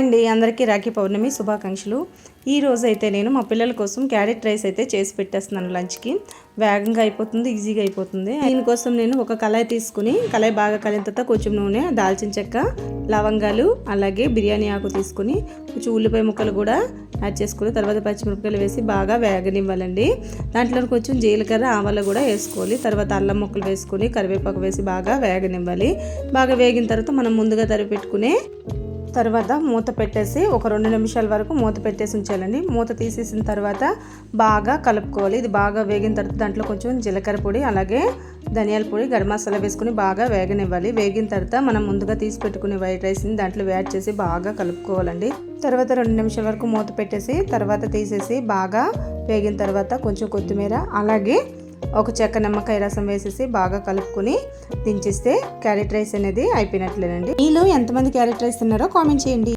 అండి అందరికీ రాఖీ పౌర్ణమి శుభాకాంక్షలు. ఈ రోజు అయితే నేను మా పిల్లల కోసం క్యారెట్ రైస్ అయితే చేసి పెట్టేస్తున్నాను. లంచ్కి వేగంగా అయిపోతుంది, ఈజీగా అయిపోతుంది. దీనికోసం నేను ఒక కళాయి తీసుకుని, కళాయి బాగా కలిగిన తర్వాత కొంచెం నూనె, దాల్చిన చెక్క, లవంగాలు, అలాగే బిర్యానీ ఆకు తీసుకుని కొంచెం ఉల్లిపాయ ముక్కలు కూడా యాడ్ చేసుకుని తర్వాత పచ్చిమిరపకాయలు వేసి బాగా వేగనివ్వాలండి. దాంట్లో కొంచెం జీలకర్ర, ఆవాలు కూడా వేసుకోవాలి. తర్వాత అల్లం ముక్కలు వేసుకొని కరివేపాకు వేసి బాగా వేగనివ్వాలి. బాగా వేగిన తర్వాత మనం ముందుగా తరిగి పెట్టుకునే తర్వాత మూత పెట్టేసి ఒక 2 నిమిషాల వరకు మూత పెట్టేసి ఉంచాలండి. మూత తీసేసిన తర్వాత బాగా కలుపుకోవాలి. ఇది బాగా వేగిన తర్వాత దాంట్లో కొంచెం జీలకర్ర పొడి, అలాగే ధనియాల పొడి, గరం మసాలా వేసుకుని బాగా వేగనివ్వాలి. వేగిన తర్వాత మనం ముందుగా తీసి పెట్టుకునే వైట్ రైస్ని దాంట్లో యాడ్ చేసి బాగా కలుపుకోవాలండి. తర్వాత 2 నిమిషాల వరకు మూత పెట్టేసి తర్వాత తీసేసి బాగా వేగిన తర్వాత కొంచెం కొత్తిమీర, అలాగే ఒక చెక్క నిమ్మకాయ రసం వేసేసి బాగా కలుపుకొని దించేస్తే క్యారెట్ రైస్ అనేది అయిపోయినట్లేనండి. మీలో ఎంతమంది క్యారెట్ రైస్ తిన్నారో కామెంట్ చేయండి.